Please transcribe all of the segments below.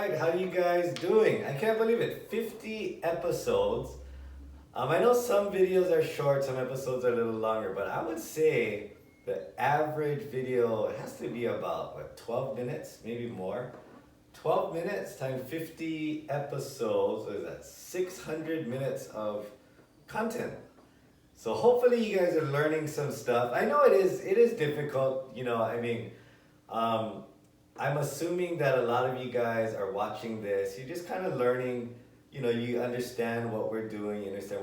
right, how you guys doing? I can't believe it, 50 episodes. I know some videos are short, some episodes are a little longer, but I would say the average video has to be about, what, 12 minutes, maybe more? 12 minutes times 50 episodes, what is that, 600 minutes of content. So hopefully you guys are learning some stuff. I know it is difficult, I'm assuming that a lot of you guys are watching this. You're just kind of learning, you understand what we're doing, you understand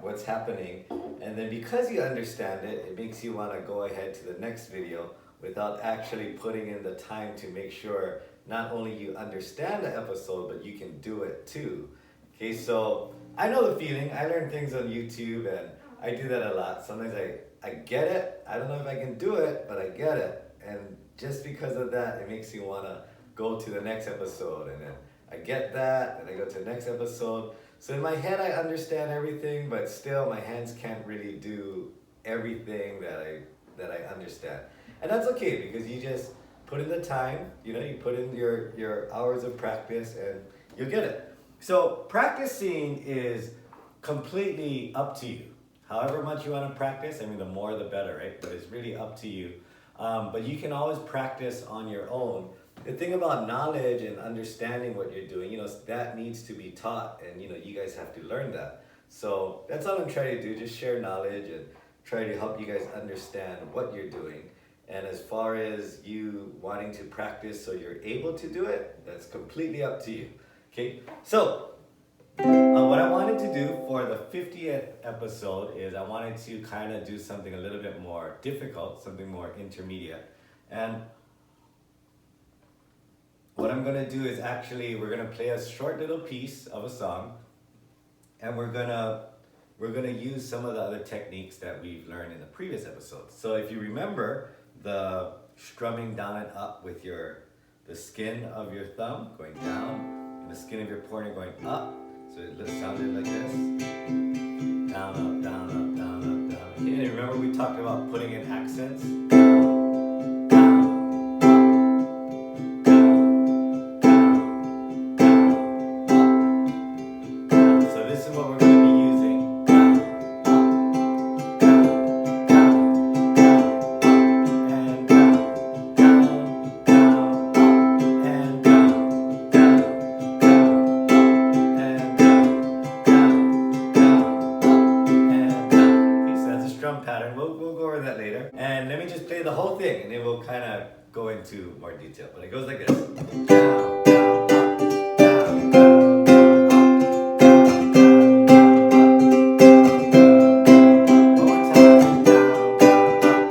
what's happening. And then because you understand it, it makes you want to go ahead to the next video without actually putting in the time to make sure not only you understand the episode, but you can do it too. Okay, so I know the feeling. I learn things on YouTube and I do that a lot. Sometimes I get it. I don't know if I can do it, but I get it. And just because of that, it makes you want to go to the next episode. And then I get that, and I go to the next episode. So in my head, I understand everything, but still my hands can't really do everything that I understand. And that's okay, because you just put in the time, you put in your hours of practice, and you'll get it. So practicing is completely up to you. However much you want to practice, the more the better, right? But it's really up to you. But you can always practice on your own. The thing about knowledge and understanding what you're doing, that needs to be taught, and you guys have to learn that. So that's all I'm trying to do, just share knowledge and try to help you guys understand what you're doing. And as far as you wanting to practice so you're able to do it, that's completely up to you. Okay, so what I wanted to do for the 50th episode is I wanted to kind of do something a little bit more difficult, something more intermediate. And what I'm going to do is we're going to play a short little piece of a song, and we're going to use some of the other techniques that we've learned in the previous episodes. So if you remember the strumming down and up with the skin of your thumb going down and the skin of your pointer going up. So it sounded like this. Down, up, down, up, down, up, down. Okay, and remember we talked about putting in accents? Down, down, up, down, down, down, up, down. So this is what we're going to be using. Down, up, down, down, down, up, and down, down, down, up, and down, down. Pattern. We'll go over that later. And let me just play the whole thing, and then we'll kind of go into more detail. But it goes like this. Down, down, up, down, down, down, up, down, down, down, up, down, down, down, up. One more time. Down, down, up, down,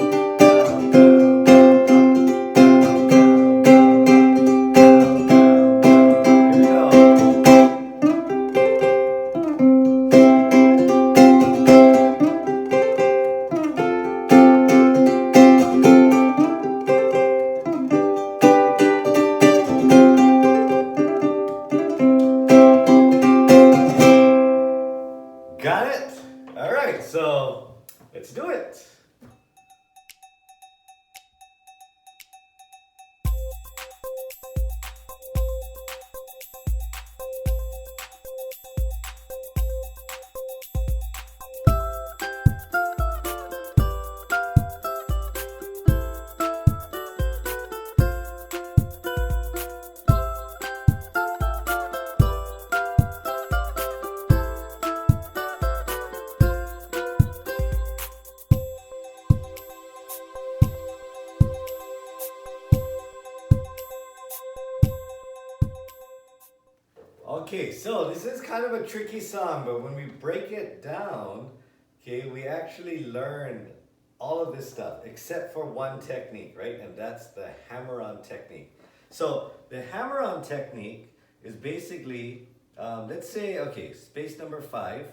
down, down, up, down, down, down, down, down. Here we go. Got it? All right, so let's do it. Okay, so this is kind of a tricky song, but when we break it down, okay, we actually learned all of this stuff except for one technique, right? And that's the hammer-on technique. So the hammer-on technique is basically, let's say, okay, space number 5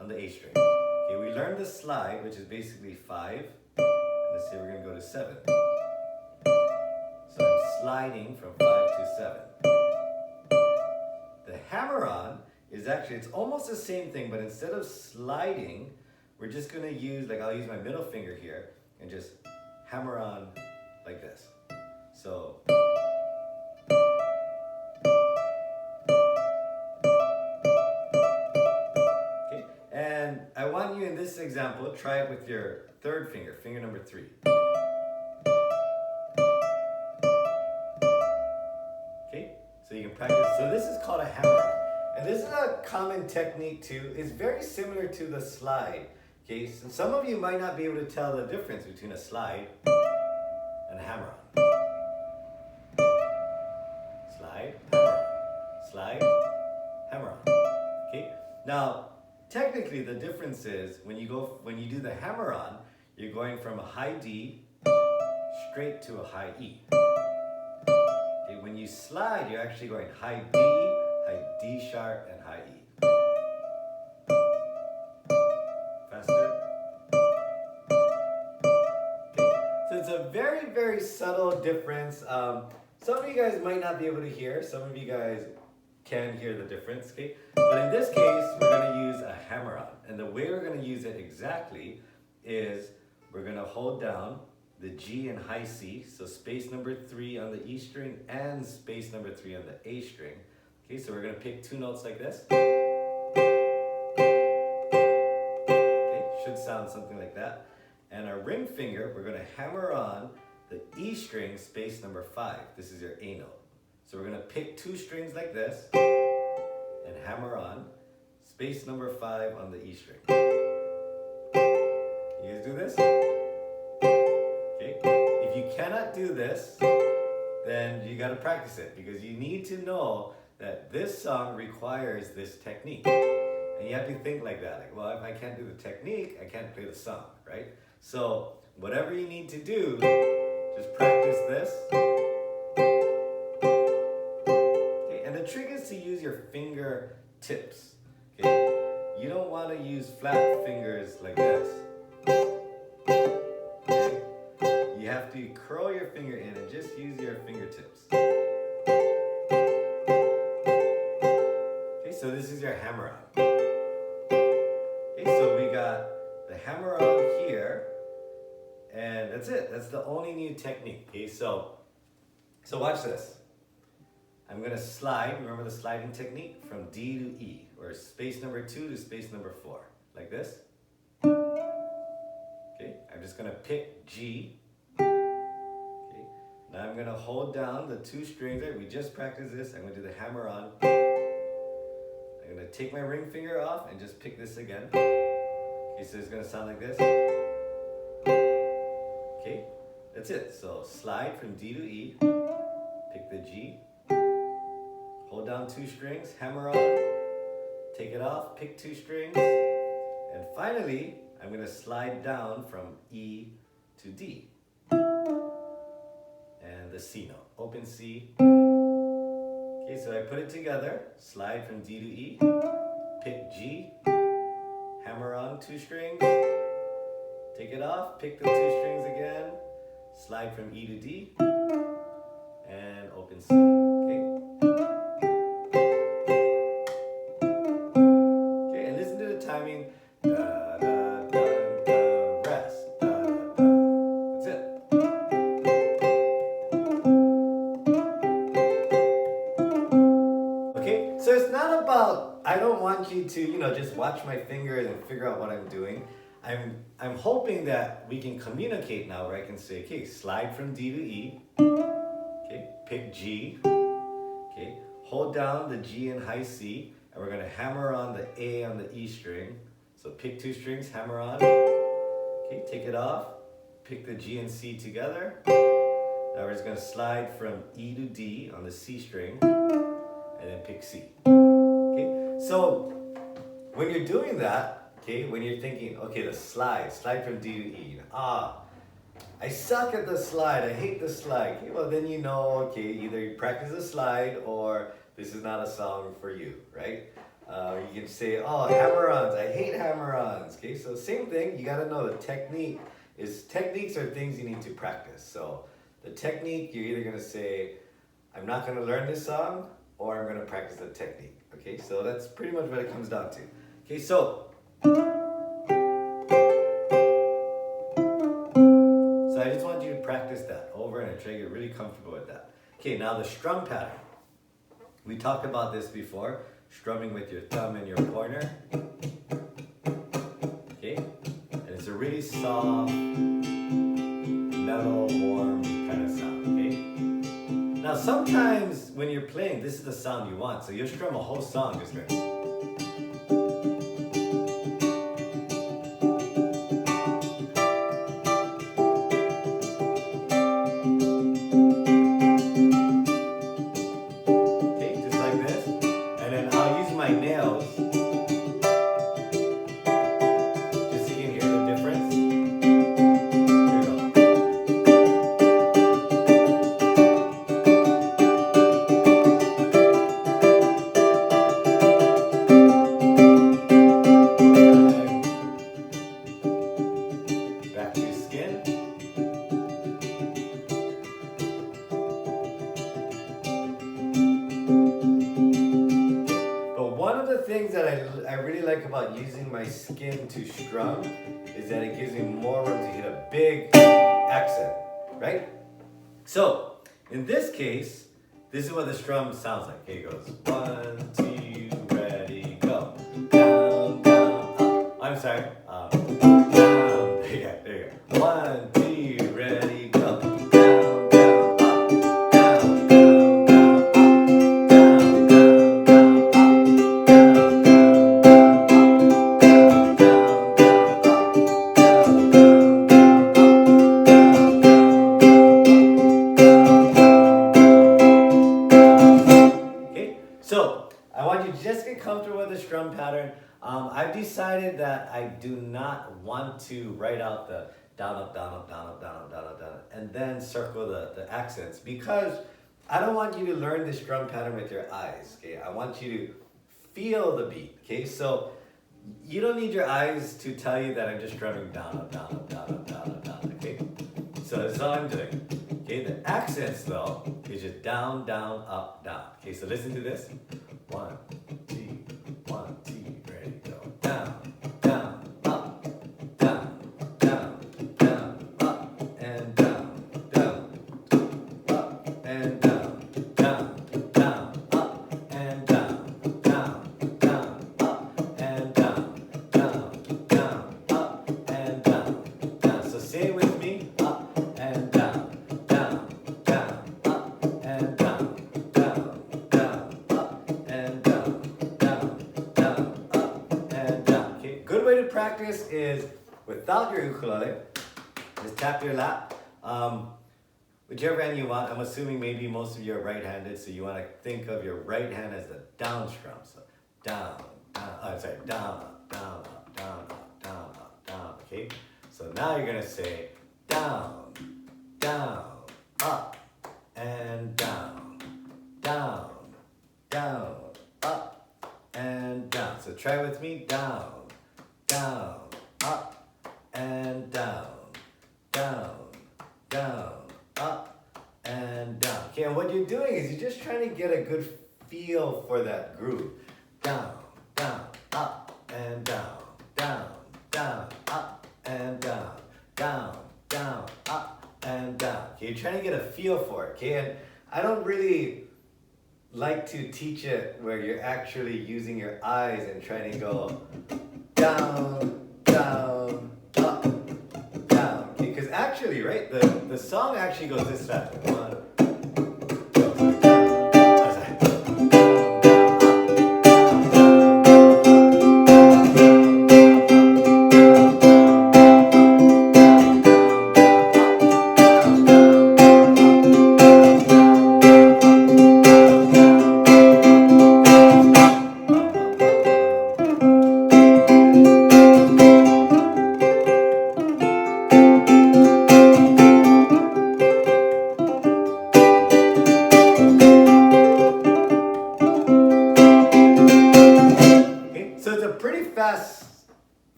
on the A string. Okay, we learned the slide, which is basically 5. Let's say we're going to go to 7. So I'm sliding from 5 to 7. The hammer-on is it's almost the same thing, but instead of sliding, we're just going to use, I'll use my middle finger here and just hammer on like this. So example, try it with your third finger, finger number 3. Okay, so you can practice. So this is called a hammer-on. And this is a common technique too. It's very similar to the slide. Okay, so some of you might not be able to tell the difference between a slide and a hammer-on. Slide, hammer-on. Slide, hammer-on. Okay, now technically the difference is when you do the hammer-on, you're going from a high D straight to a high E. Okay, when you slide, you're actually going high D sharp, and high E. Faster. Okay, so it's a very, very subtle difference. Some of you guys might not be able to hear. Some of you guys can hear the difference. Okay, but in this case, we're going to use a hammer-on, and the way we're going to use it exactly is we're going to hold down the G and high C, so space number 3 on the E string and space number 3 on the A string. Okay, so we're going to pick 2 notes like this. Okay, should sound something like that. And our ring finger, we're going to hammer on the E string, space number 5. This is your A note. So we're going to pick 2 strings like this and hammer on space number 5 on the E string. You guys do this? Okay, if you cannot do this, then you got to practice it, because you need to know that this song requires this technique. And you have to think like that. Like, well, if I can't do the technique, I can't play the song, right? So whatever you need to do, just practice this. Okay, and the trick is to use your finger tips. Okay, you don't want to use flat fingers like this. Okay, you have to curl your finger in and just use your fingertips. So this is your hammer-on. Okay, so we got the hammer-on here, and that's it. That's the only new technique. Okay, so watch this. I'm gonna slide. Remember the sliding technique from D to E, or space number 2 to space number 4, like this. Okay, I'm just gonna pick G. Okay, now I'm gonna hold down the 2 strings. We just practiced this. I'm gonna do the hammer-on. I'm going to take my ring finger off and just pick this again. Okay, so it's going to sound like this. Okay, that's it. So slide from D to E, pick the G, hold down 2 strings, hammer on, take it off, pick 2 strings, and finally, I'm going to slide down from E to D. And the C note, open C. Okay, so I put it together, slide from D to E, pick G, hammer on 2 strings, take it off, pick the 2 strings again, slide from E to D, and open C. Okay. Okay, and listen to the timing. Da, da, da, da, rest. Da, da, da. That's it. Okay, so it's not about, I don't want you to, just watch my fingers and figure out what I'm doing. I'm hoping that we can communicate now, where I can say, okay, slide from D to E, okay, pick G, okay, hold down the G and high C, and we're gonna hammer on the A on the E string. So pick 2 strings, hammer on, okay, take it off, pick the G and C together. Now we're just gonna slide from E to D on the C string, and then pick C. Okay, so when you're doing that, okay, when you're thinking, okay, the slide from D to E, I suck at the slide, I hate the slide. Okay, well then okay, either you practice the slide or this is not a song for you, right? You can say, oh, hammer-ons, I hate hammer-ons. Okay, so same thing, you gotta know the techniques are things you need to practice. So the technique, you're either gonna say, I'm not gonna learn this song, or I'm gonna practice the technique. Okay, so that's pretty much what it comes down to. Okay, so I just want you to practice that over and try to get really comfortable with that. Okay, now the strum pattern. We talked about this before, strumming with your thumb and your pointer. Okay, really soft, mellow, warm kind of sound, okay? Now sometimes when you're playing, this is the sound you want. So you'll strum a whole song just like. Okay, just like this. And then I'll use my nails. Just so you can hear the difference. Here we go. Back to skin. But one of the things that I really like about using my skin to strum is that it gives me more room to hit a big accent, right? So, in this case, this is what the strum sounds like. Here it goes. 1, 2, ready, go. Down, down, up. I'm sorry. Down. There you go. 1, 2, ready, go. Down, down, up. Down, down, down, up. Down, down, down, up. Down, down, okay, so I want you to just get comfortable with the strum pattern. I've decided that I do not want to write out the down, up, down, up, down, up, down, up, down, up, down, up, and then circle the accents, because I don't want you to learn the strum pattern with your eyes, okay? I want you to feel the beat, okay? So you don't need your eyes to tell you that I'm just strumming down, up, down, up, down, up, down, up, down, okay? So that's all I'm doing, okay? The accents, though, is just down, down, up, down. Okay, so listen to this. 1, 2, 1, 2, ready, go. Down, down, up, down, down, down, up, and down, down, up, and down, down, down, up, and down, down, down, up, and down, down, down, up, and down, down. So say it with me. Up and down, down, down, up and down, down, down, up and down, down, down, up and down. Okay, good way to practice is without your ukulele. Just tap your lap. Whichever hand you want. I'm assuming maybe most of you are right-handed, so you want to think of your right hand as the down strum. So down, down, down, up, down, up, down, up, down, up, down. Okay. So now you're gonna say down, down, up, and down, down, down, up, and down. So try with me. Down, down, up, and down, down, down, up, and down. Okay, and what you're doing is you're just trying to get a good feel for that groove. Down, down, up, and down, down, down, up, and down, down, down, up, and down. Okay, you're trying to get a feel for it, okay? And I don't really like to teach it where you're actually using your eyes and trying to go down, down, up, down. Okay, because actually, right, the song actually goes this fast. 1, 2,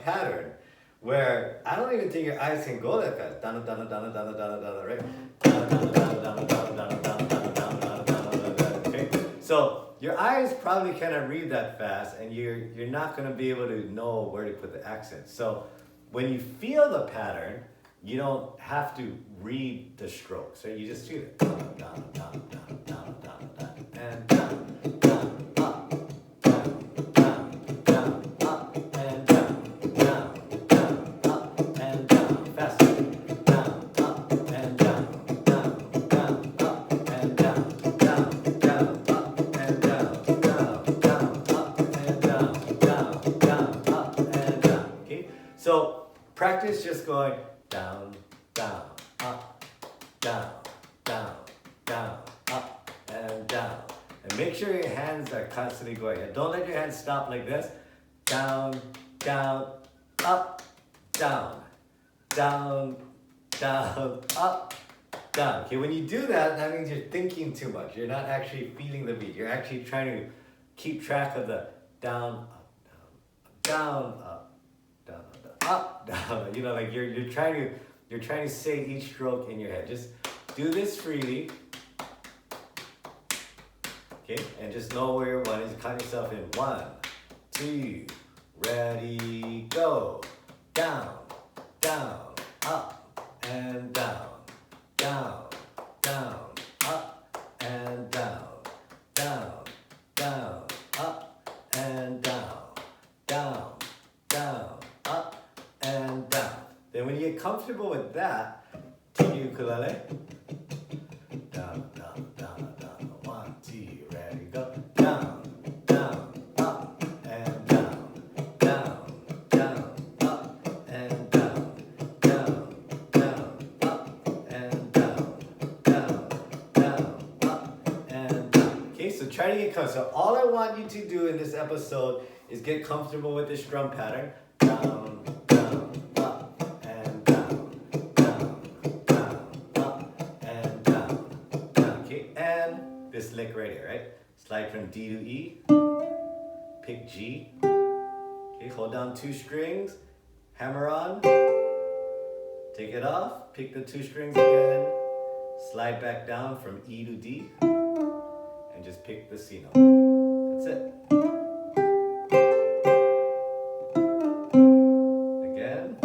pattern where I don't even think your eyes can go that fast. Down, down, down, down, down, down, down, right? Down, down, down, down, down, down, down, down, down, down, down. Okay. So your eyes probably cannot read that fast, and you're not going to be able to know where to put the accent. So when you feel the pattern, you don't have to read the strokes. So you just feel it. Down, down, down, down, down, down, down, and down, down, up, down, down, down, up, and down, down, down, practice just going down, down, up, down, down, down, up, and down. And make sure your hands are constantly going. And don't let your hands stop like this. Down, down, up, down, down, down, up, down. Okay, when you do that, that means you're thinking too much. You're not actually feeling the beat. You're actually trying to keep track of the down, up, down, up, down, up, down. You know, like you're trying to say each stroke in your head. Just do this freely. Okay, and just know where your one is. Count yourself in. 1, 2, ready, go. Down, down, up, and down, down, down, up, and down, down, down, up, and down, down, down, up, and down. Then when you get comfortable with that, take your ukulele. Down, down, down, down. 1, 2, ready, go. Down, down, up, and down, down, down, up, and down, down, down, up, and down, down, down, up, and down. Okay, so try to get comfortable. So all I want you to do in this episode is get comfortable with this drum pattern. Down, down, up, and down, down, down, up, and down, down. Okay, and this lick right here, right? Slide from D to E, pick G. Okay, hold down 2 strings, hammer on, take it off, pick the 2 strings again, slide back down from E to D, and just pick the C note. That's it. Again.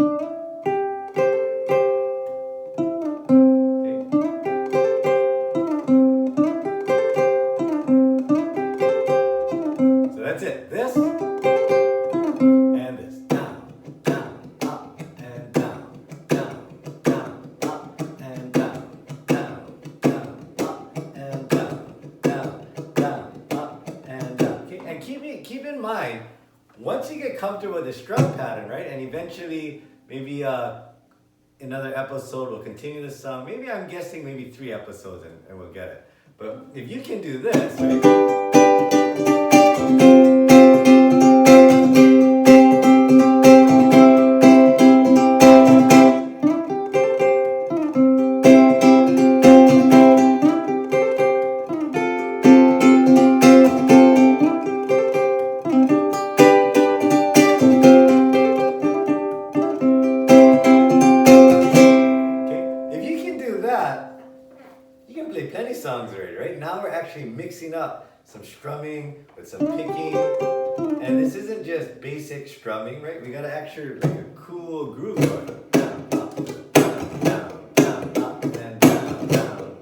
Okay. So that's it. This and this. Down, down, up, and down, down, down, up, and down, down, down, up, and down, down, down, up, and down. Okay, and keep in mind, once you get comfortable with this drum pattern, right, and eventually maybe another episode will continue this song. Maybe I'm guessing maybe 3 episodes and we'll get it. But if you can do this, right? You can play plenty songs already, right? Now we're actually mixing up some strumming with some picking. And this isn't just basic strumming, right? We gotta actually like a cool groove going. Down, up, down, down, down, up, and down, down, down,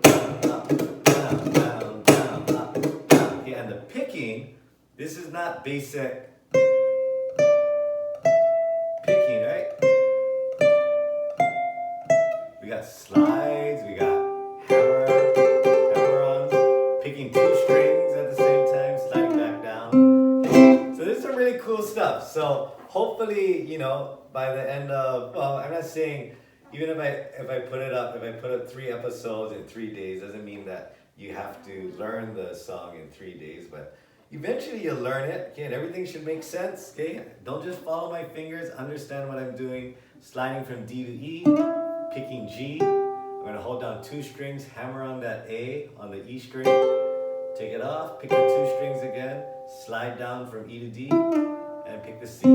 up, down, down, down, up, down. Okay, and the picking, this is not basic picking, right? We got slides, we got hammer-ons, picking 2 strings at the same time, sliding back down. So this is some really cool stuff. So hopefully, you know, by the end of, well, I'm not saying, even if I put up 3 episodes in 3 days, doesn't mean that you have to learn the song in 3 days, but eventually you'll learn it, okay, and everything should make sense, okay? Don't just follow my fingers, understand what I'm doing, sliding from D to E, picking G. I'm gonna hold down 2 strings, hammer on that A on the E string, take it off, pick the 2 strings again, slide down from E to D, and pick the C.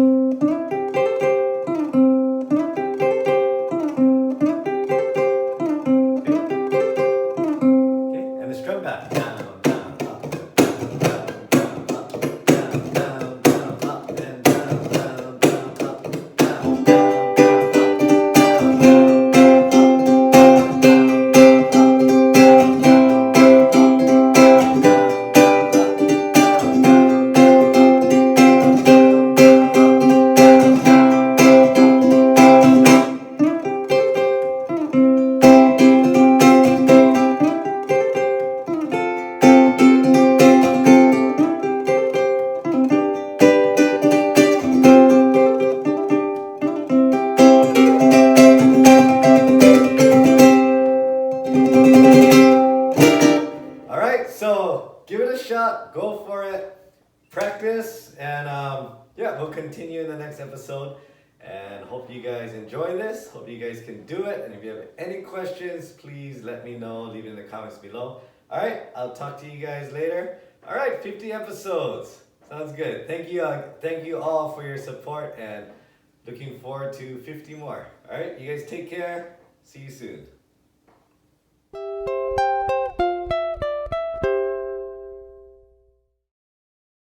Okay, and the strum pattern. Down, down, up, down, down, down, up, down, down, down, up, and down, down, down, up, down, down. give it a shot. Go for it. Practice. And yeah, we'll continue in the next episode. And hope you guys enjoy this. Hope you guys can do it. And if you have any questions, please let me know. Leave it in the comments below. All right, I'll talk to you guys later. All right, 50 episodes. Sounds good. Thank you all for your support, and looking forward to 50 more. All right, you guys take care. See you soon.